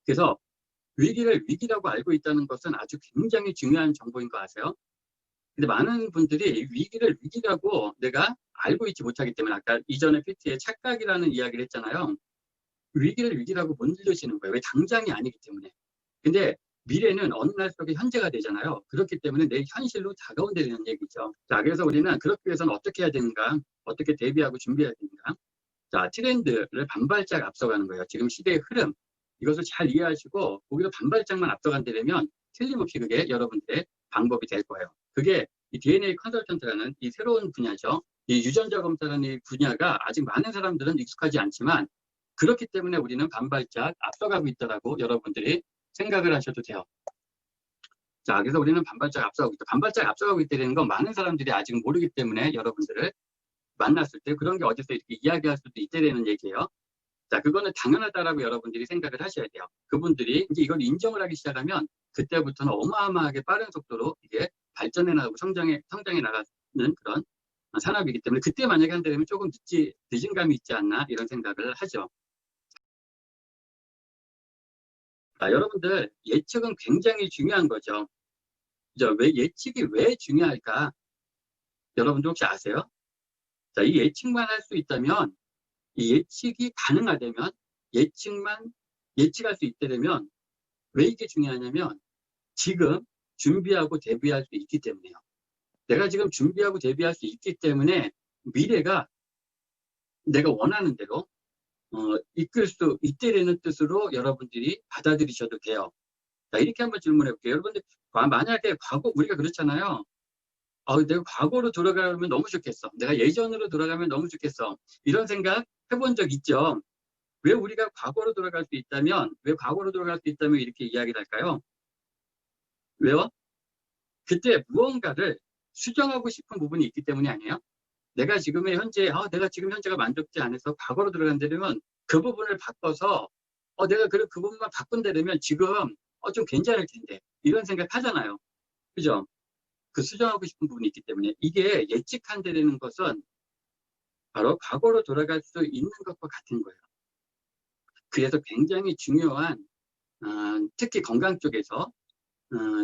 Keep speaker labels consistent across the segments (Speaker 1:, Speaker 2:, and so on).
Speaker 1: 그래서 위기를 위기라고 알고 있다는 것은 아주 굉장히 중요한 정보인 거 아세요? 근데 많은 분들이 위기를 위기라고 내가 알고 있지 못하기 때문에 아까 이전에 PT에 착각이라는 이야기를 했잖아요. 위기를 위기라고 못 느끼시는 거예요. 왜? 당장이 아니기 때문에. 근데 미래는 어느 날 속에 현재가 되잖아요. 그렇기 때문에 내 현실로 다가온다는 얘기죠. 자, 그래서 우리는 그렇기 위해서는 어떻게 해야 되는가? 어떻게 대비하고 준비해야 되는가? 자, 트렌드를 반발짝 앞서가는 거예요. 지금 시대의 흐름. 이것을 잘 이해하시고 거기서 반발짝만 앞서간다면 틀림없이 그게 여러분들의 방법이 될 거예요. 그게 이 DNA 컨설턴트라는 이 새로운 분야죠. 이 유전자 검사라는 이 분야가 아직 많은 사람들은 익숙하지 않지만 그렇기 때문에 우리는 반발짝 앞서가고 있다라고 여러분들이 생각을 하셔도 돼요. 자, 그래서 우리는 반발짝 앞서가고 있다. 반발짝 앞서가고 있다는 건 많은 사람들이 아직 모르기 때문에 여러분들을 만났을 때 그런 게 어디서 이렇게 이야기할 수도 있다는 얘기예요. 자, 그거는 당연하다라고 여러분들이 생각을 하셔야 돼요. 그분들이 이제 이걸 인정을 하기 시작하면 그때부터는 어마어마하게 빠른 속도로 이게 발전해 나가고 성장해 나가는 그런 산업이기 때문에 그때 만약에 한다면 조금 늦은 감이 있지 않나 이런 생각을 하죠. 자, 여러분들 예측은 굉장히 중요한 거죠. 왜 예측이 왜 중요할까? 여러분들 혹시 아세요? 자, 이 예측만 할 수 있다면 이 예측이 가능하다면 예측할 수 있다면 왜 이게 중요하냐면 지금 준비하고 대비할 수 있기 때문에요. 내가 지금 준비하고 대비할 수 있기 때문에 미래가 내가 원하는 대로 이끌 수 있다는 뜻으로 여러분들이 받아들이셔도 돼요. 자, 이렇게 한번 질문해 볼게요. 여러분들 만약에 과거 우리가 그렇잖아요. 내가 과거로 돌아가면 너무 좋겠어. 내가 예전으로 돌아가면 너무 좋겠어. 이런 생각 해본 적 있죠? 왜 우리가 과거로 돌아갈 수 있다면, 이렇게 이야기를 할까요? 왜요? 그때 무언가를 수정하고 싶은 부분이 있기 때문이 아니에요? 내가 지금 현재가 만족지 않아서 과거로 들어간다면 그 부분을 바꿔서, 내가 그 부분만 바꾼다면 지금, 좀 괜찮을 텐데. 이런 생각 하잖아요. 그죠? 그 수정하고 싶은 부분이 있기 때문에 이게 예측한다는 것은 바로 과거로 돌아갈 수 있는 것과 같은 거예요. 그래서 굉장히 중요한 특히 건강 쪽에서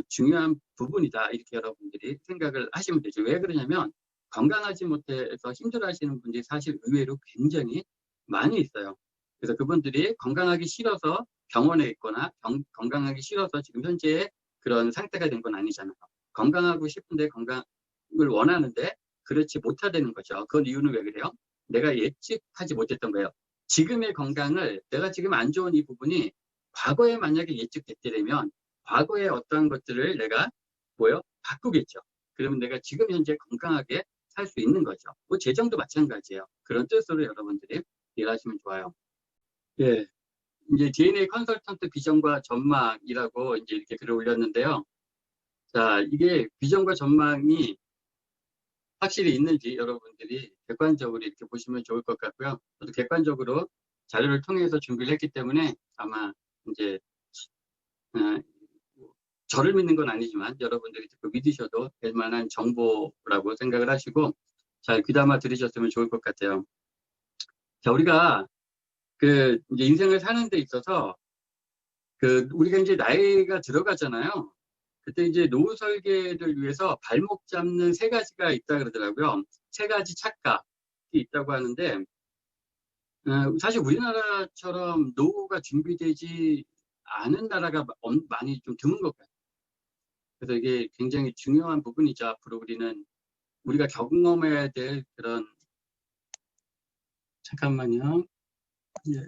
Speaker 1: 중요한 부분이다 이렇게 여러분들이 생각을 하시면 되죠. 왜 그러냐면 건강하지 못해서 힘들어하시는 분들이 사실 의외로 굉장히 많이 있어요. 그래서 그분들이 건강하기 싫어서 병원에 있거나 건강하기 싫어서 지금 현재 그런 상태가 된 건 아니잖아요. 건강하고 싶은데 건강을 원하는데 그렇지 못하다는 거죠. 그 이유는 왜 그래요? 내가 예측하지 못했던 거예요. 지금의 건강을 내가 지금 안 좋은 이 부분이 과거에 만약에 예측됐다면 과거의 어떠한 것들을 내가 바꾸겠죠. 그러면 내가 지금 현재 건강하게 살 수 있는 거죠. 뭐 재정도 마찬가지예요. 그런 뜻으로 여러분들이 이해하시면 좋아요. 예. 이제 DNA 컨설턴트 비전과 전망이라고 이제 이렇게 글을 올렸는데요. 자, 이게 비전과 전망이 확실히 있는지 여러분들이 객관적으로 이렇게 보시면 좋을 것 같고요. 저도 객관적으로 자료를 통해서 준비를 했기 때문에 아마 이제 저를 믿는 건 아니지만 여러분들이 듣고 믿으셔도 될 만한 정보라고 생각을 하시고 잘 귀담아 들으셨으면 좋을 것 같아요. 자, 우리가 이제 인생을 사는 데 있어서 우리가 이제 나이가 들어가잖아요. 그때 이제 노후 설계를 위해서 발목 잡는 3가지가 있다 그러더라고요. 3가지 착각이 있다고 하는데 사실 우리나라처럼 노후가 준비되지 않은 나라가 많이 좀 드문 것 같아요. 그래서 이게 굉장히 중요한 부분이죠. 앞으로 우리가 경험해야 될 그런, 잠깐만요. 예.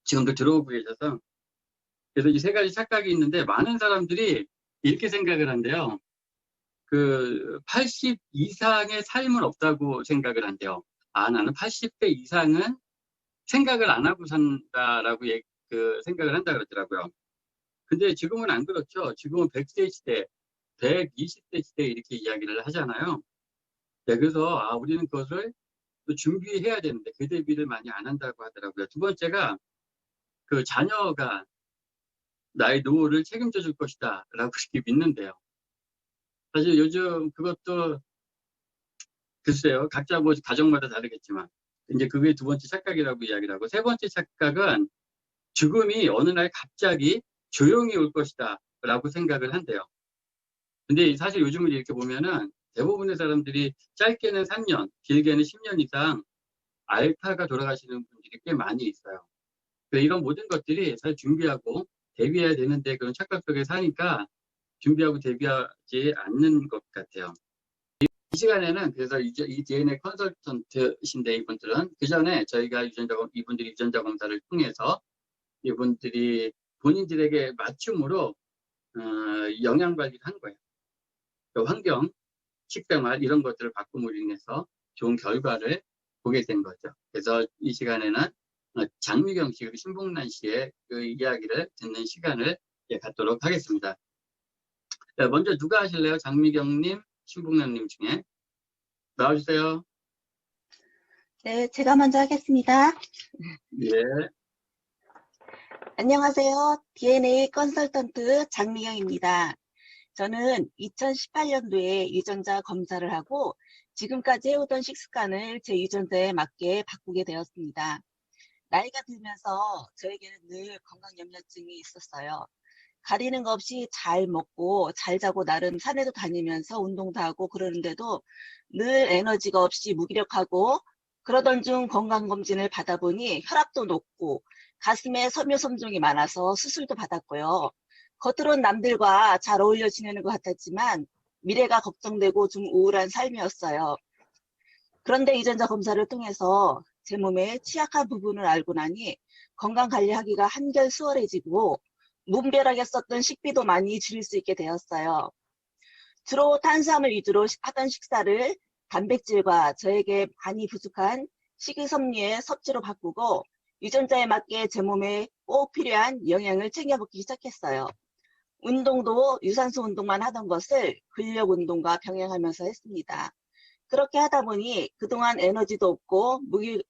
Speaker 1: 지금도 들어오고 계셔서. 그래서 이 3가지 착각이 있는데 많은 사람들이 이렇게 생각을 한대요. 80 이상의 삶은 없다고 생각을 한대요. 나는 80대 이상은 생각을 안 하고 산다라고 생각을 한다 그러더라고요. 근데 지금은 안 그렇죠. 지금은 100세 시대, 120세 시대 이렇게 이야기를 하잖아요. 네, 그래서 우리는 그것을 또 준비해야 되는데 그 대비를 많이 안 한다고 하더라고요. 두 번째가 자녀가 나의 노후를 책임져 줄 것이다 라고 그렇게 믿는데요. 사실 요즘 그것도 글쎄요. 각자 가정마다 다르겠지만 이제 그게 두 번째 착각이라고 이야기를 하고 세 번째 착각은 죽음이 어느 날 갑자기 조용히 올 것이다 라고 생각을 한대요. 근데 사실 요즘은 이렇게 보면은 대부분의 사람들이 짧게는 3년, 길게는 10년 이상 알파가 돌아가시는 분들이 꽤 많이 있어요. 이런 모든 것들이 사실 준비하고 대비해야 되는데 그런 착각 속에 사니까 준비하고 대비하지 않는 것 같아요. 이 시간에는 그래서 이 DNA 컨설턴트신데 이분들은 그 전에 저희가 이분들이 유전자 검사를 통해서 이분들이 본인들에게 맞춤으로 영양 관리를 한 거예요. 환경, 식생활 이런 것들을 바꿈으로 인해서 좋은 결과를 보게 된 거죠. 그래서 이 시간에는 장미경 씨 그리고 신봉란 씨의 그 이야기를 듣는 시간을 갖도록 하겠습니다. 먼저 누가 하실래요? 장미경님, 신봉란님 중에 나와주세요.
Speaker 2: 네, 제가 먼저 하겠습니다.
Speaker 1: 예.
Speaker 2: 안녕하세요. DNA 컨설턴트 장미경입니다. 저는 2018년도에 유전자 검사를 하고 지금까지 해오던 식습관을 제 유전자에 맞게 바꾸게 되었습니다. 나이가 들면서 저에게는 늘 건강 염려증이 있었어요. 가리는 거 없이 잘 먹고 잘 자고 나름 산에도 다니면서 운동도 하고 그러는데도 늘 에너지가 없이 무기력하고 그러던 중 건강검진을 받아보니 혈압도 높고 가슴에 섬유섬종이 많아서 수술도 받았고요. 겉으론 남들과 잘 어울려 지내는 것 같았지만 미래가 걱정되고 좀 우울한 삶이었어요. 그런데 유전자 검사를 통해서 제 몸의 취약한 부분을 알고 나니 건강관리하기가 한결 수월해지고 무분별하게 썼던 식비도 많이 줄일 수 있게 되었어요. 주로 탄수화물 위주로 하던 식사를 단백질과 저에게 많이 부족한 식이섬유의 섭취로 바꾸고 유전자에 맞게 제 몸에 꼭 필요한 영양을 챙겨 먹기 시작했어요. 운동도 유산소 운동만 하던 것을 근력 운동과 병행하면서 했습니다. 그렇게 하다 보니 그동안 에너지도 없고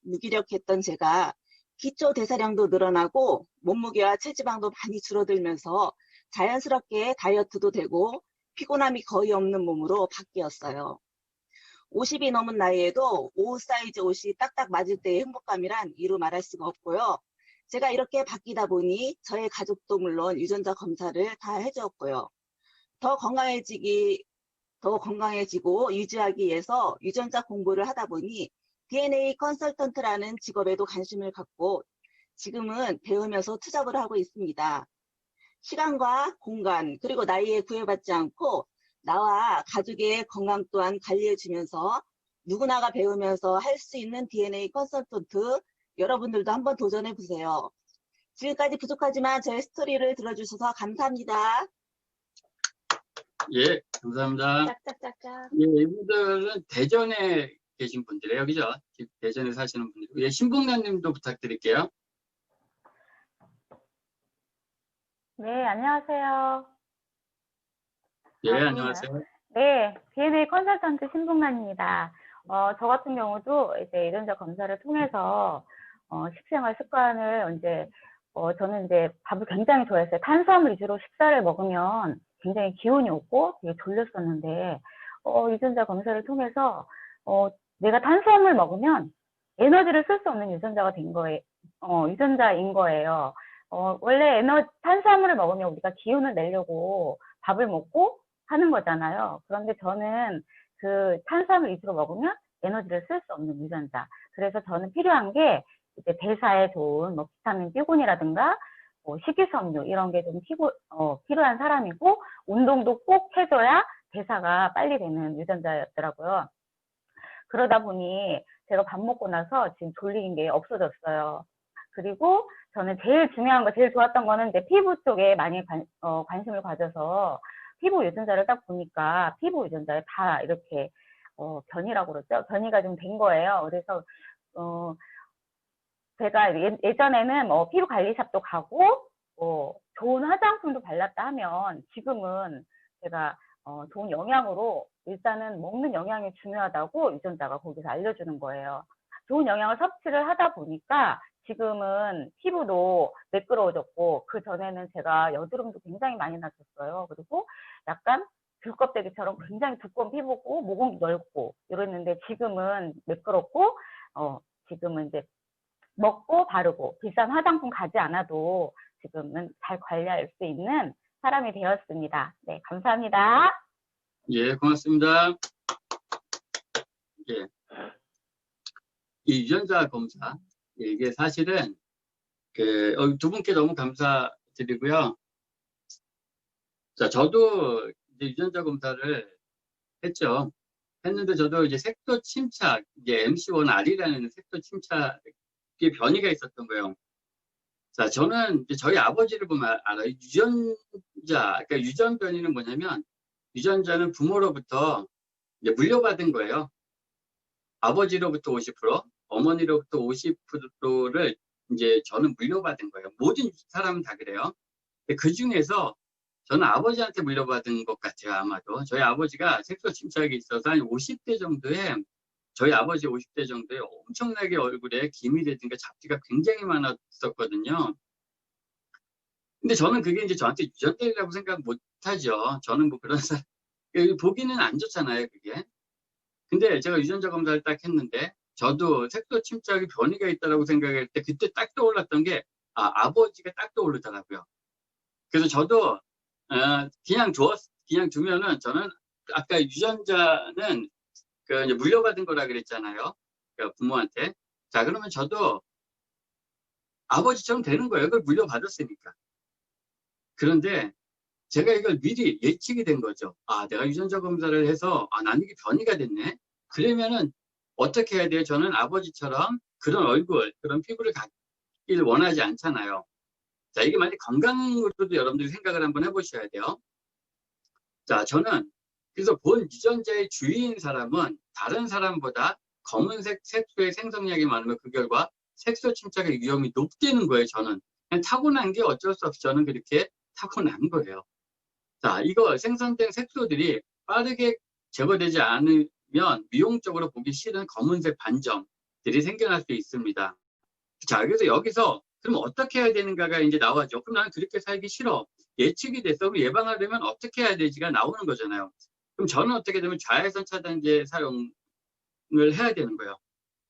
Speaker 2: 무기력했던 제가 기초 대사량도 늘어나고 몸무게와 체지방도 많이 줄어들면서 자연스럽게 다이어트도 되고 피곤함이 거의 없는 몸으로 바뀌었어요. 50이 넘은 나이에도 옷 사이즈 옷이 딱딱 맞을 때의 행복감이란 이루 말할 수가 없고요. 제가 이렇게 바뀌다 보니 저의 가족도 물론 유전자 검사를 다 해주었고요. 더 건강해지고 유지하기 위해서 유전자 공부를 하다 보니 DNA 컨설턴트라는 직업에도 관심을 갖고 지금은 배우면서 투잡을 하고 있습니다. 시간과 공간 그리고 나이에 구애받지 않고 나와 가족의 건강 또한 관리해주면서 누구나가 배우면서 할 수 있는 DNA 컨설턴트 여러분들도 한번 도전해보세요. 지금까지 부족하지만 저의 스토리를 들어주셔서 감사합니다.
Speaker 1: 예, 감사합니다.
Speaker 2: 짝짝짝짝.
Speaker 1: 예, 이분들은 대전에 계신 분들이에요. 그죠? 대전에 사시는 분들. 예, 신봉란 님도 부탁드릴게요.
Speaker 3: 네, 안녕하세요.
Speaker 1: 예, 안녕하세요.
Speaker 3: 네, DNA 컨설턴트 신봉란입니다. 저 같은 경우도 이제 유전자 검사를 통해서 식생활 습관을 저는 이제 밥을 굉장히 좋아했어요. 탄수화물 위주로 식사를 먹으면 굉장히 기운이 없고 되게 졸렸었는데 유전자 검사를 통해서 내가 탄수화물 먹으면 에너지를 쓸 수 없는 유전자가 된 거예요. 유전자인 거예요. 원래 탄수화물을 먹으면 우리가 기운을 내려고 밥을 먹고 하는 거잖아요. 그런데 저는 그 탄수화물 위주로 먹으면 에너지를 쓸 수 없는 유전자. 그래서 저는 필요한 게 이제 대사에 좋은 뭐 비타민 B군이라든가 뭐 식이섬유 이런 게 좀 필요한 사람이고 운동도 꼭 해줘야 대사가 빨리 되는 유전자였더라고요. 그러다 보니 제가 밥 먹고 나서 지금 졸리는 게 없어졌어요. 그리고 저는 제일 중요한 거, 제일 좋았던 거는 이제 피부 쪽에 많이 관심을 가져서 피부 유전자를 딱 보니까 피부 유전자에 다 이렇게 변이라고 그러죠. 변이가 좀 된 거예요. 그래서 제가 예전에는 뭐 피부 관리샵도 가고 좋은 화장품도 발랐다 하면 지금은 제가 좋은 영양으로 일단은 먹는 영양이 중요하다고 유전자가 거기서 알려주는 거예요. 좋은 영양을 섭취를 하다 보니까 지금은 피부도 매끄러워졌고 그 전에는 제가 여드름도 굉장히 많이 났었어요. 그리고 약간 귤껍데기처럼 굉장히 두꺼운 피부고 모공도 넓고 이랬는데 지금은 매끄럽고 지금은 이제 먹고 바르고 비싼 화장품 가지 않아도 지금은 잘 관리할 수 있는 사람이 되었습니다. 네, 감사합니다.
Speaker 1: 예, 고맙습니다. 예. 이 유전자 검사, 이게 사실은 두 분께 너무 감사드리고요. 자, 저도 이제 유전자 검사를 했죠. 했는데 저도 이제 색소 침착, 이제 MC1R이라는 색소 침착의 변이가 있었던 거예요. 자, 저는 이제 저희 아버지를 보면 알아요. 그러니까 유전 변이는 뭐냐면, 유전자는 부모로부터 이제 물려받은 거예요. 아버지로부터 50%, 어머니로부터 50%를 이제 저는 물려받은 거예요. 모든 사람은 다 그래요. 그 중에서 저는 아버지한테 물려받은 것 같아요, 아마도. 저희 아버지가 색소 침착이 있어서 한 50대 정도에, 저희 아버지 50대 정도에 엄청나게 얼굴에 기미라든가 잡티가 굉장히 많았었거든요. 근데 저는 그게 이제 저한테 유전자라고 생각 못 하죠. 저는 뭐 그런 사람, 보기는 안 좋잖아요, 그게. 근데 제가 유전자 검사를 딱 했는데, 저도 색소 침착이 변이가 있다고 생각할 때, 그때 딱 떠올랐던 게, 아버지가 딱 떠오르더라고요. 그래서 저도, 그냥 두면은, 저는, 아까 유전자는, 이제 물려받은 거라 그랬잖아요. 부모한테. 자, 그러면 저도 아버지처럼 되는 거예요. 그걸 물려받았으니까. 그런데, 제가 이걸 미리 예측이 된 거죠. 내가 유전자 검사를 해서, 나는 이게 변이가 됐네. 그러면은, 어떻게 해야 돼요? 저는 아버지처럼 그런 얼굴, 그런 피부를 갖기를 원하지 않잖아요. 자, 이게 만약 건강으로도 여러분들이 생각을 한번 해보셔야 돼요. 자, 저는, 그래서 본 유전자의 주위인 사람은 다른 사람보다 검은색 색소의 생성량이 많으면 그 결과 색소 침착의 위험이 높다는 거예요, 저는. 그냥 타고난 게 어쩔 수 없이 저는 그렇게 타고난 거예요. 자, 이거 생성된 색소들이 빠르게 제거되지 않으면 미용적으로 보기 싫은 검은색 반점들이 생겨날 수 있습니다. 자, 그래서 여기서 그럼 어떻게 해야 되는가가 이제 나와죠. 그럼 나는 그렇게 살기 싫어. 예측이 됐어. 그럼 예방하려면 어떻게 해야 되지가 나오는 거잖아요. 그럼 저는 어떻게 되면 자외선 차단제 사용을 해야 되는 거예요.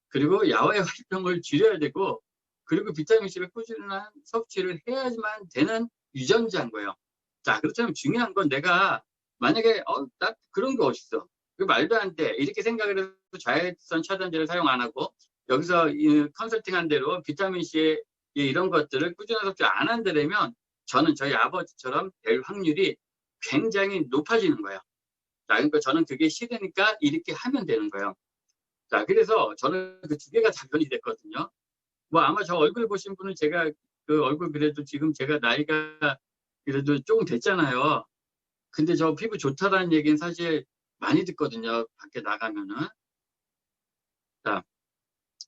Speaker 1: 그리고 야외 활동을 줄여야 되고, 그리고 비타민C를 꾸준한 섭취를 해야지만 되는 유전자인 거예요. 자, 그렇다면 중요한 건 내가 만약에 나 그런 거 어딨어. 그 말도 안 돼. 이렇게 생각을 해서 자외선 차단제를 사용 안 하고 여기서 컨설팅한 대로 비타민C의 이런 것들을 꾸준한 섭취 안 한다면 저는 저희 아버지처럼 될 확률이 굉장히 높아지는 거예요. 자, 그러니까 저는 그게 싫으니까 이렇게 하면 되는 거예요. 자, 그래서 저는 그 두 개가 당연히 됐거든요. 뭐 아마 저 얼굴 보신 분은 제가 그 얼굴 그래도 지금 제가 나이가 그래도 조금 됐잖아요. 근데 저 피부 좋다라는 얘기는 사실 많이 듣거든요. 밖에 나가면은. 자,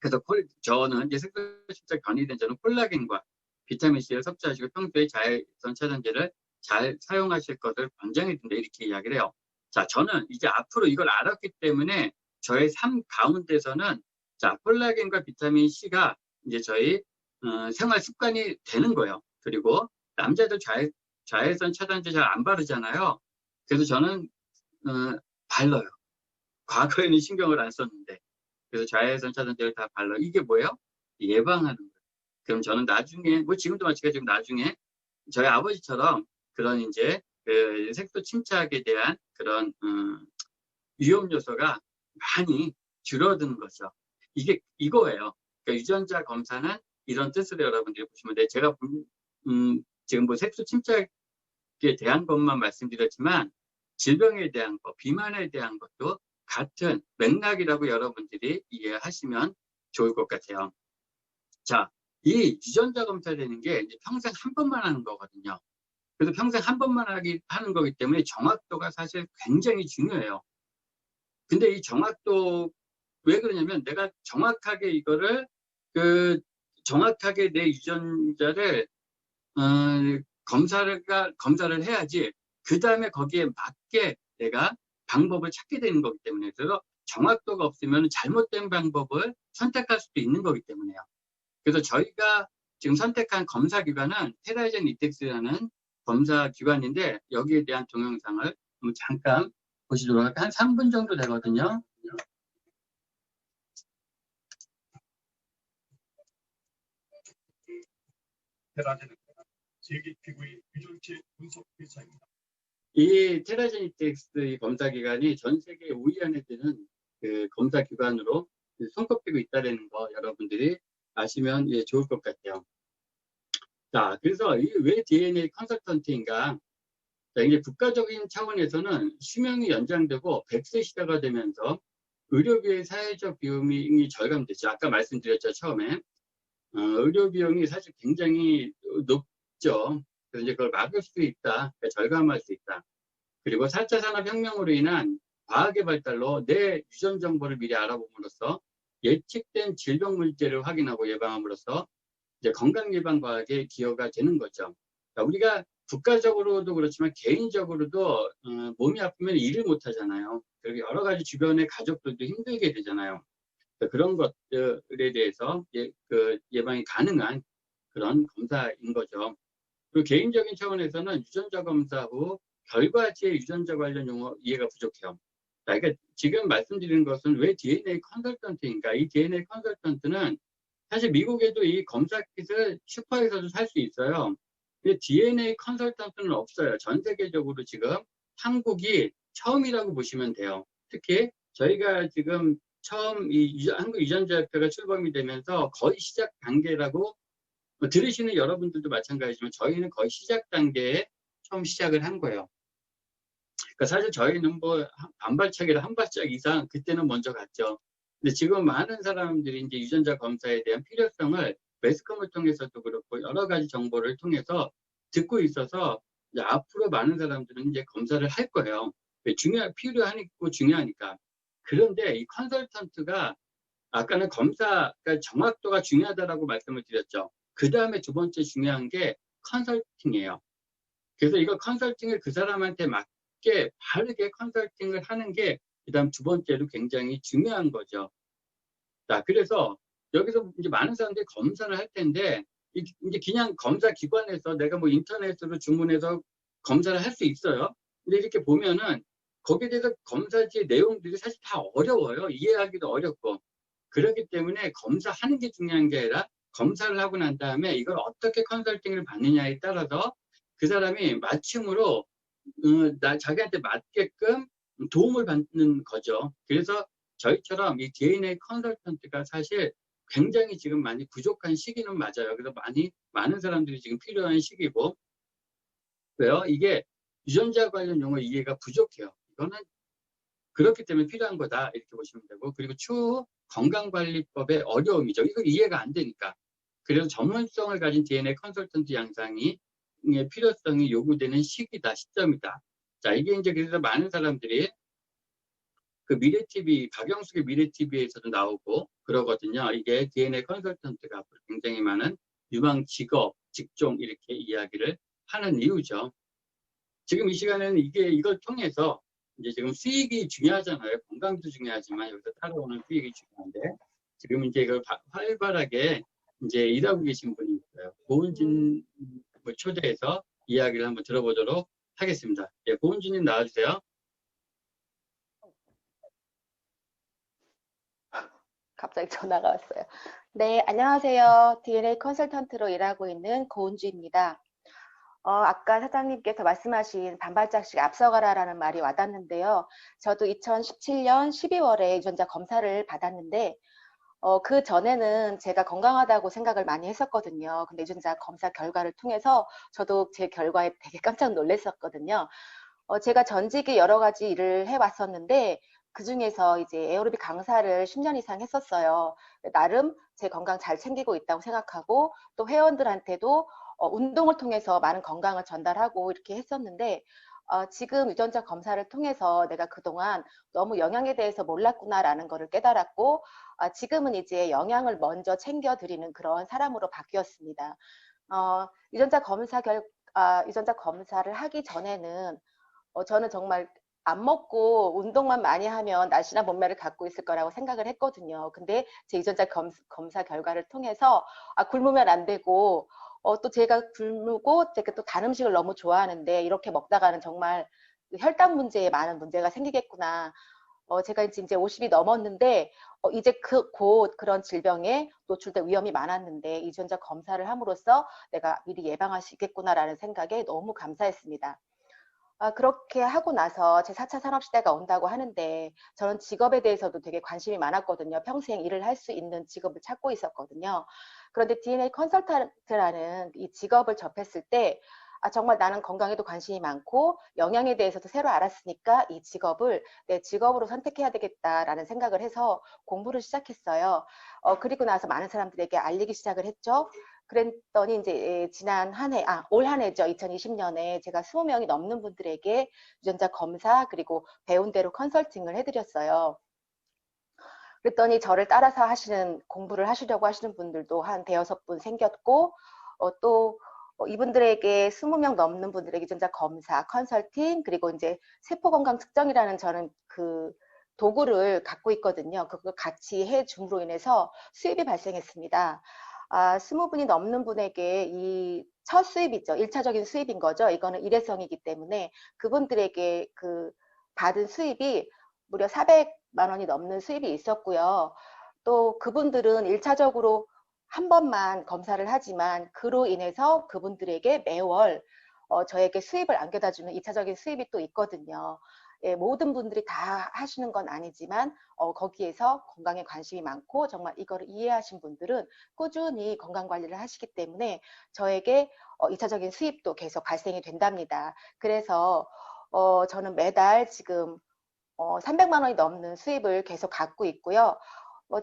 Speaker 1: 그래서 저는 이제 색소 침착 변이된 저는 콜라겐과 비타민C를 섭취하시고 평소에 자외선 차단제를 잘 사용하실 것을 권장해 준다 이렇게 이야기를 해요. 자, 저는 이제 앞으로 이걸 알았기 때문에 저의 삶 가운데서는 자, 콜라겐과 비타민C가 이제 저희 생활 습관이 되는 거예요. 그리고 남자들 자외선 차단제 잘 안 바르잖아요. 그래서 저는 발라요. 과거에는 신경을 안 썼는데. 그래서 자외선 차단제를 다 발라. 이게 뭐예요? 예방하는 거예요. 그럼 저는 나중에, 뭐 지금도 마찬가지고 나중에 저희 아버지처럼 그런 이제 그 색소 침착에 대한 그런 위험 요소가 많이 줄어드는 거죠. 이게 이거예요. 그러니까 유전자 검사는 이런 뜻으로 여러분들이 보시면 돼요. 제가 지금 뭐 색소 침착에 대한 것만 말씀드렸지만 질병에 대한 것, 비만에 대한 것도 같은 맥락이라고 여러분들이 이해하시면 좋을 것 같아요. 자, 이 유전자 검사되는 게 이제 평생 한 번만 하는 거거든요. 그래서 평생 한 번만 하는 거기 때문에 정확도가 사실 굉장히 중요해요. 근데 이 정확도 왜 그러냐면 내가 정확하게 이거를 정확하게 내 유전자를 검사를 해야지 그 다음에 거기에 맞게 내가 방법을 찾게 되는 거기 때문에 그래서 정확도가 없으면 잘못된 방법을 선택할 수도 있는 거기 때문에요. 그래서 저희가 지금 선택한 검사 기관은 테라이젠 이텍스라는 검사 기관인데 여기에 대한 동영상을 잠깐 보시도록 할게요. 한 3분 정도 되거든요.
Speaker 4: 테라제네카는 세계 피부의 유전체 분석 회사입니다.
Speaker 1: 이 테라제니틱스 이 검사 기관이 전 세계 5위 안에 드는 그 검사 기관으로 손꼽히고 있다는 거 여러분들이 아시면 예, 좋을 것 같아요. 자, 그래서 왜 DNA 컨설턴트인가? 자, 이제 국가적인 차원에서는 수명이 연장되고 100세 시대가 되면서 의료비의 사회적 비용이 절감되죠. 아까 말씀드렸죠, 처음에. 의료 비용이 사실 굉장히 높죠. 그래서 이제 그걸 막을 수 있다. 그러니까 절감할 수 있다. 그리고 4차 산업혁명으로 인한 과학의 발달로 내 유전 정보를 미리 알아봄으로써 예측된 질병 문제를 확인하고 예방함으로써 이제 건강 예방 과학에 기여가 되는 거죠. 그러니까 우리가 국가적으로도 그렇지만 개인적으로도 몸이 아프면 일을 못 하잖아요. 그리고 여러 가지 주변의 가족들도 힘들게 되잖아요. 그런 것들에 대해서 예방이 가능한 그런 검사인 거죠. 그리고 개인적인 차원에서는 유전자 검사 후 결과지의 유전자 관련 용어 이해가 부족해요. 그러니까 지금 말씀드리는 것은 왜 DNA 컨설턴트인가? 이 DNA 컨설턴트는 사실 미국에도 이 검사 킷을 슈퍼에서도 살 수 있어요. 근데 DNA 컨설턴트는 없어요. 전 세계적으로 지금 한국이 처음이라고 보시면 돼요. 특히 저희가 지금 처음 한국 유전자협회가 출범이 되면서 거의 시작 단계라고 들으시는 여러분들도 마찬가지지만 저희는 거의 시작 단계에 처음 시작을 한 거예요. 그러니까 사실 저희는 뭐 반발짝이라 한 발짝 이상 그때는 먼저 갔죠. 근데 지금 많은 사람들이 이제 유전자 검사에 대한 필요성을 매스컴을 통해서도 그렇고 여러 가지 정보를 통해서 듣고 있어서 이제 앞으로 많은 사람들은 이제 검사를 할 거예요. 필요하고 중요하니까. 그런데 이 컨설턴트가 아까는 검사, 그러니까 정확도가 중요하다라고 말씀을 드렸죠. 그 다음에 두 번째 중요한 게 컨설팅이에요. 그래서 이거 컨설팅을 그 사람한테 맞게 바르게 컨설팅을 하는 게 그다음 두 번째로 굉장히 중요한 거죠. 자, 그래서 여기서 이제 많은 사람들이 검사를 할 텐데 이제 그냥 검사 기관에서 내가 뭐 인터넷으로 주문해서 검사를 할 수 있어요. 근데 이렇게 보면은 거기에 대해서 검사지의 내용들이 사실 다 어려워요. 이해하기도 어렵고. 그렇기 때문에 검사하는 게 중요한 게 아니라 검사를 하고 난 다음에 이걸 어떻게 컨설팅을 받느냐에 따라서 그 사람이 맞춤으로 자기한테 맞게끔 도움을 받는 거죠. 그래서 저희처럼 이 DNA 컨설턴트가 사실 굉장히 지금 많이 부족한 시기는 맞아요. 그래서 많은 사람들이 지금 필요한 시기고, 왜요? 이게 유전자 관련 용어 이해가 부족해요. 이거는 그렇기 때문에 필요한 거다 이렇게 보시면 되고, 그리고 추후 건강관리법의 어려움이죠. 이거 이해가 안 되니까. 그래서 전문성을 가진 DNA 컨설턴트 양상이 필요성이 요구되는 시점이다. 자, 이게 이제 그래서 많은 사람들이 그 미래TV, 박영숙의 미래TV에서도 나오고 그러거든요. 이게 DNA 컨설턴트가 앞으로 굉장히 많은 유망 직업, 직종 이렇게 이야기를 하는 이유죠. 지금 이 시간에는 이걸 통해서 이제 지금 수익이 중요하잖아요. 건강도 중요하지만 여기서 따라오는 수익이 중요한데 지금 이제 이걸 활발하게 이제 일하고 계신 분이 있어요. 고은진 초대해서 이야기를 한번 들어보도록 하겠습니다. 예, 고은진님 나와주세요.
Speaker 5: 갑자기 전화가 왔어요. 네, 안녕하세요. DNA 컨설턴트로 일하고 있는 고은주입니다. 아까 사장님께서 말씀하신 반발짝씩 앞서가라라는 말이 와닿는데요. 저도 2017년 12월에 유전자 검사를 받았는데 그 전에는 제가 건강하다고 생각을 많이 했었거든요. 근데 유전자 검사 결과를 통해서 저도 제 결과에 되게 깜짝 놀랐었거든요. 제가 전직에 여러 가지 일을 해왔었는데 그 중에서 이제 에어로빅 강사를 10년 이상 했었어요. 나름 제 건강 잘 챙기고 있다고 생각하고 또 회원들한테도 운동을 통해서 많은 건강을 전달하고 이렇게 했었는데 지금 유전자 검사를 통해서 내가 그동안 너무 영양에 대해서 몰랐구나라는 거를 깨달았고 지금은 이제 영양을 먼저 챙겨드리는 그런 사람으로 바뀌었습니다. 유전자 검사를 하기 전에는 저는 정말 안 먹고 운동만 많이 하면 날씬한 몸매를 갖고 있을 거라고 생각을 했거든요. 근데 제 유전자 검사 결과를 통해서 굶으면 안 되고 또 제가 굶고 제가 또 단 음식을 너무 좋아하는데 이렇게 먹다가는 정말 혈당 문제에 많은 문제가 생기겠구나. 제가 이제 50이 넘었는데 이제 곧 그런 질병에 노출될 위험이 많았는데 유전자 검사를 함으로써 내가 미리 예방할 수 있겠구나라는 생각에 너무 감사했습니다. 그렇게 하고 나서 제 4차 산업시대가 온다고 하는데 저는 직업에 대해서도 되게 관심이 많았거든요. 평생 일을 할 수 있는 직업을 찾고 있었거든요. 그런데 DNA 컨설턴트라는 이 직업을 접했을 때 정말 나는 건강에도 관심이 많고 영양에 대해서도 새로 알았으니까 이 직업을 내 직업으로 선택해야 되겠다라는 생각을 해서 공부를 시작했어요. 그리고 나서 많은 사람들에게 알리기 시작을 했죠. 그랬더니 이제 지난 한 해, 올 한 해죠. 2020년에 제가 20명이 넘는 분들에게 유전자 검사 그리고 배운 대로 컨설팅을 해드렸어요. 그랬더니 저를 따라서 공부를 하시려고 하시는 분들도 한 대여섯 분 생겼고, 또 이분들에게 20명 넘는 분들에게 유전자 검사, 컨설팅, 그리고 이제 세포건강 측정이라는 저는 그 도구를 갖고 있거든요. 그걸 같이 해줌으로 인해서 수입이 발생했습니다. 20분이 넘는 분에게 이 첫 수입이죠. 1차적인 수입인 거죠. 이거는 일회성이기 때문에 그분들에게 그 받은 수입이 무려 400만 원이 넘는 수입이 있었고요. 또 그분들은 1차적으로 한 번만 검사를 하지만 그로 인해서 그분들에게 매월 저에게 수입을 안겨다주는 2차적인 수입이 또 있거든요. 예, 모든 분들이 다 하시는 건 아니지만 거기에서 건강에 관심이 많고 정말 이거를 이해하신 분들은 꾸준히 건강관리를 하시기 때문에 저에게 2차적인 수입도 계속 발생이 된답니다. 그래서 저는 매달 지금 300만 원이 넘는 수입을 계속 갖고 있고요.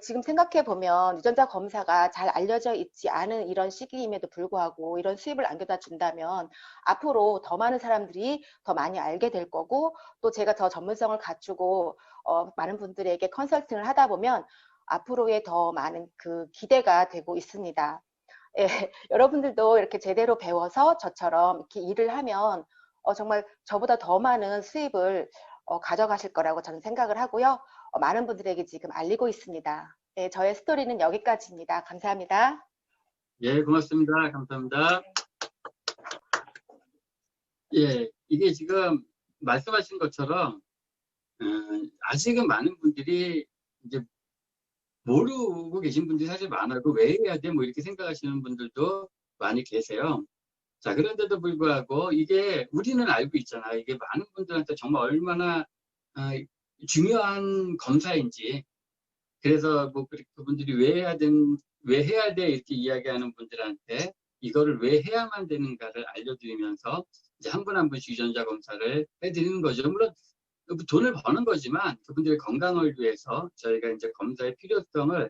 Speaker 5: 지금 생각해보면 유전자 검사가 잘 알려져 있지 않은 이런 시기임에도 불구하고 이런 수입을 안겨다 준다면 앞으로 더 많은 사람들이 더 많이 알게 될 거고 또 제가 더 전문성을 갖추고 많은 분들에게 컨설팅을 하다 보면 앞으로의 더 많은 그 기대가 되고 있습니다. 예, 여러분들도 이렇게 제대로 배워서 저처럼 이렇게 일을 하면 정말 저보다 더 많은 수입을 가져가실 거라고 저는 생각을 하고요. 많은 분들에게 지금 알리고 있습니다. 네, 저의 스토리는 여기까지입니다. 감사합니다.
Speaker 1: 예, 고맙습니다. 감사합니다. 예, 이게 지금 말씀하신 것처럼 아직은 많은 분들이 이제 모르고 계신 분들이 사실 많아요. 왜 해야 돼? 뭐 이렇게 생각하시는 분들도 많이 계세요. 자, 그런데도 불구하고 이게 우리는 알고 있잖아. 이게 많은 분들한테 정말 얼마나 중요한 검사인지. 그래서 뭐 그분들이 왜 해야 돼? 이렇게 이야기하는 분들한테 이거를 왜 해야만 되는가를 알려드리면서 이제 한 분 한 분씩 유전자 검사를 해드리는 거죠. 물론 돈을 버는 거지만 그분들의 건강을 위해서 저희가 이제 검사의 필요성을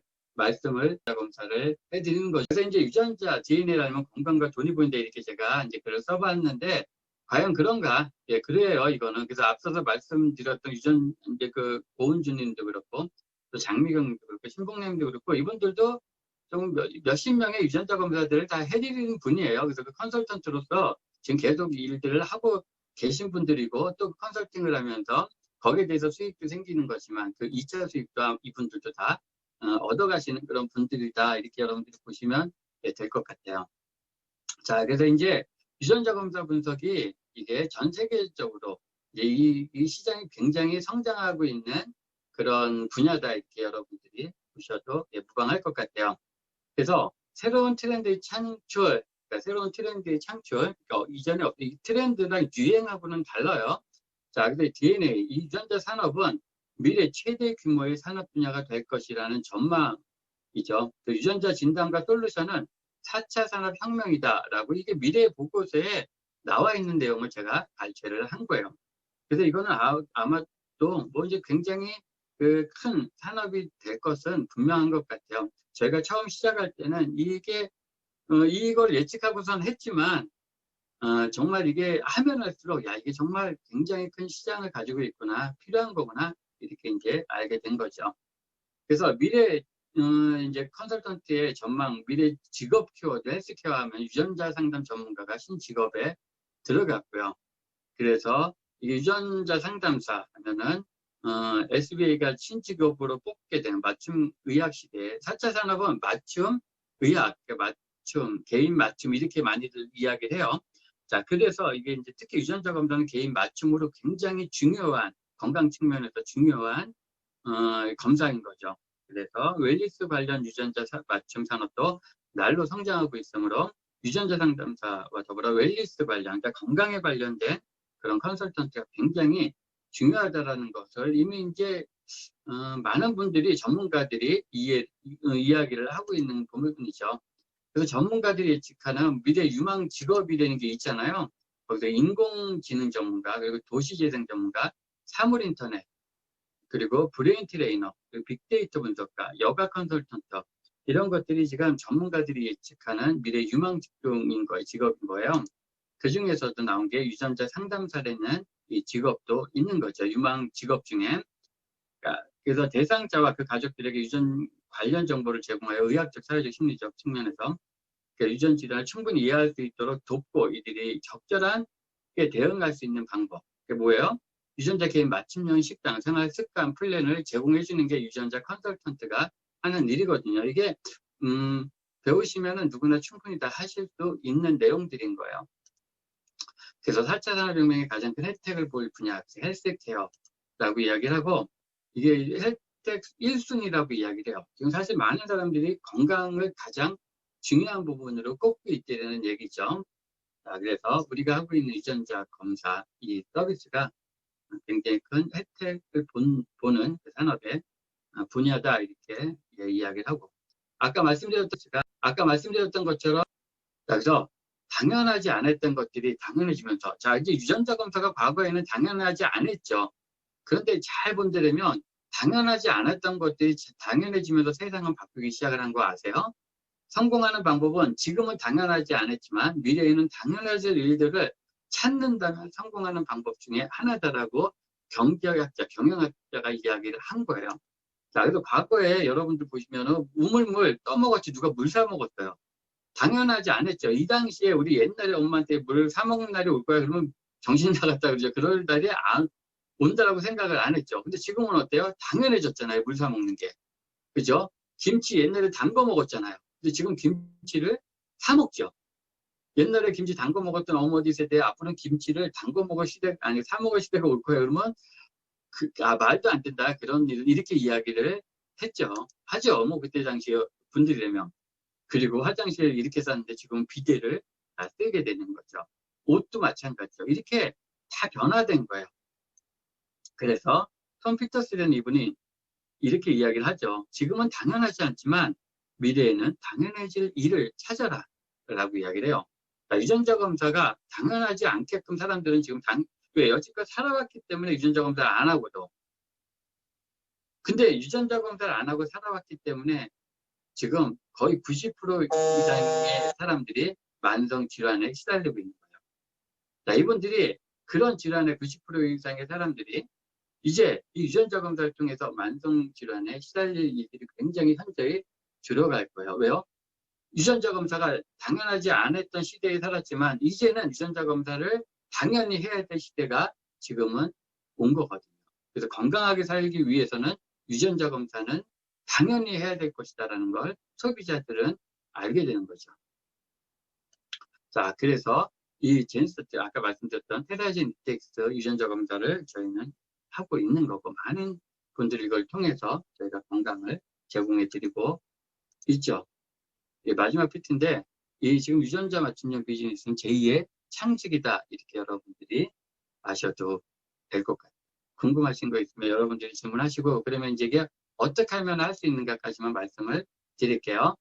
Speaker 1: 검사를 해드리는 거죠. 그래서 이제 유전자 DNA라면 건강과 돈이 보인다 이렇게 제가 이제 글을 써봤는데 과연 그런가? 예, 그래요, 이거는. 그래서 앞서서 말씀드렸던 이제 그 고은주님도 그렇고 또 장미경도 그렇고 신봉님도 그렇고 이분들도 좀 몇십 명의 유전자 검사들을 다 해드리는 분이에요. 그래서 그 컨설턴트로서 지금 계속 일들을 하고 계신 분들이고 또 컨설팅을 하면서 거기에 대해서 수익도 생기는 거지만 그 2차 수익도 이분들도 다 얻어가시는 그런 분들이다. 이렇게 여러분들이 보시면 될 것 같아요. 자, 그래서 이제 유전자 검사 분석이 이게 전 세계적으로 이제 이 시장이 굉장히 성장하고 있는 그런 분야다. 이렇게 여러분들이 보셔도 무방할 것 같아요. 그래서 새로운 트렌드의 창출, 그러니까 이전에 이 트렌드랑 유행하고는 달라요. 자, 근데 DNA, 이 유전자 산업은 미래 최대 규모의 산업 분야가 될 것이라는 전망이죠. 그 유전자 진단과 솔루션은 4차 산업혁명이다라고 이게 미래 보고서에 나와 있는 내용을 제가 발췌를 한 거예요. 그래서 이거는 아마도 뭐 이제 굉장히 그 큰 산업이 될 것은 분명한 것 같아요. 저희가 처음 시작할 때는 이걸 예측하고선 했지만 정말 이게 하면 할수록 이게 정말 굉장히 큰 시장을 가지고 있구나, 필요한 거구나 이렇게 이제 알게 된 거죠. 그래서 미래 이제 컨설턴트의 전망, 미래 직업 키워드, 헬스케어 하면 유전자 상담 전문가가 신직업에 들어갔고요. 그래서 이게 유전자 상담사 하면은 SBA가 신직업으로 뽑게 되는 맞춤 의학 시대에 4차 산업은 맞춤 의학, 맞춤, 개인 맞춤 이렇게 많이들 이야기를 해요. 자, 그래서 이게 이제 특히 유전자 검사는 개인 맞춤으로 굉장히 중요한 건강 측면에서 중요한 검사인 거죠. 그래서 웰니스 관련 유전자 맞춤 산업도 날로 성장하고 있으므로 유전자 상담사와 더불어 웰니스 관련, 그러니까 건강에 관련된 그런 컨설턴트가 굉장히 중요하다라는 것을 이미 이제 많은 분들이 전문가들이 이야기를 하고 있는 부분이죠. 그래서 전문가들이 예측하는 미래 유망 직업이라는 게 있잖아요. 거기서 인공지능 전문가, 그리고 도시재생 전문가, 사물인터넷, 그리고 브레인 트레이너, 그리고 빅데이터 분석가, 여가 컨설턴트, 이런 것들이 지금 전문가들이 예측하는 미래 유망 직업인 거예요. 그 중에서도 나온 게 유전자 상담사라는 이 직업도 있는 거죠. 유망 직업 중에. 그래서 대상자와 그 가족들에게 유전 관련 정보를 제공하여 의학적, 사회적, 심리적 측면에서 유전 질환을 충분히 이해할 수 있도록 돕고 이들이 적절하게 대응할 수 있는 방법. 그게 뭐예요? 유전자 개인 맞춤형 식단, 생활 습관 플랜을 제공해 주는 게 유전자 컨설턴트가 하는 일이거든요. 이게 배우시면은 누구나 충분히 다 하실 수 있는 내용들인 거예요. 그래서 4차 산업혁명의 가장 큰 혜택을 볼 분야, 헬스케어라고 이야기를 하고, 이게 혜택 1순위라고 이야기를 해요. 지금 사실 많은 사람들이 건강을 가장 중요한 부분으로 꼽고 있다는 얘기죠. 자, 그래서 우리가 하고 있는 유전자 검사 이 서비스가 굉장히 큰 혜택을 보는 그 산업의 분야다, 이렇게 이야기를 하고, 아까 말씀드렸던 것처럼, 그래서 당연하지 않았던 것들이 당연해지면서, 자, 이제 유전자 검사가 과거에는 당연하지 않았죠. 그런데 잘 본다면 당연하지 않았던 것들이 당연해지면서 세상은 바뀌기 시작을 한 거 아세요? 성공하는 방법은 지금은 당연하지 않았지만 미래에는 당연해질 일들을 찾는다면 성공하는 방법 중에 하나다라고 경제학자, 경영학자가 이야기를 한 거예요. 자, 그래서 과거에 여러분들 보시면은 우물물 떠먹었지 누가 물 사 먹었어요. 당연하지 않았죠. 이 당시에 우리 옛날에 엄마한테 물 사 먹는 날이 올 거야 그러면 정신 나갔다 그러죠. 그럴 날이 온다라고 생각을 안 했죠. 근데 지금은 어때요? 당연해졌잖아요. 물 사 먹는 게. 그죠? 김치 옛날에 담궈 먹었잖아요. 근데 지금 김치를 사 먹죠. 옛날에 김치 담궈 먹었던 어머니 세대 앞으로는 김치를 담궈 먹을 사 먹을 시대가 올 거예요. 그러면 말도 안 된다. 그런 일을 이렇게 이야기를 했죠. 하죠. 뭐 그때 당시에 분들이라면. 그리고 화장실 이렇게 쌌는데 지금 비데를 다 쓰게 되는 거죠. 옷도 마찬가지죠. 이렇게 다 변화된 거예요. 그래서 톰 피터스라는 이분이 이렇게 이야기를 하죠. 지금은 당연하지 않지만 미래에는 당연해질 일을 찾아라 라고 이야기를 해요. 유전자 검사가 당연하지 않게끔 사람들은 지금 왜 여지껏 살아왔기 때문에 유전자 검사를 안 하고도. 근데 유전자 검사를 안 하고 살아왔기 때문에 지금 거의 90% 이상의 사람들이 만성 질환에 시달리고 있는 거예요. 자, 이분들이 그런 질환의 90% 이상의 사람들이 이제 이 유전자 검사를 통해서 만성 질환에 시달릴 일들이 굉장히 현저히 줄어갈 거예요. 왜요? 유전자 검사가 당연하지 않았던 시대에 살았지만 이제는 유전자 검사를 당연히 해야 될 시대가 지금은 온 거거든요. 그래서 건강하게 살기 위해서는 유전자 검사는 당연히 해야 될 것이다라는 걸 소비자들은 알게 되는 거죠. 자, 그래서 이 제니스트 아까 말씀드렸던 테라진 텍스 유전자 검사를 저희는 하고 있는 거고 많은 분들이 이걸 통해서 저희가 건강을 제공해 드리고 있죠. 마지막 PT인데 이 지금 유전자 맞춤형 비즈니스는 제2의 창직이다, 이렇게 여러분들이 아셔도 될 것 같아요. 궁금하신 거 있으면 여러분들이 질문하시고, 그러면 이제 이게 어떻게 하면 할 수 있는가까지만 말씀을 드릴게요.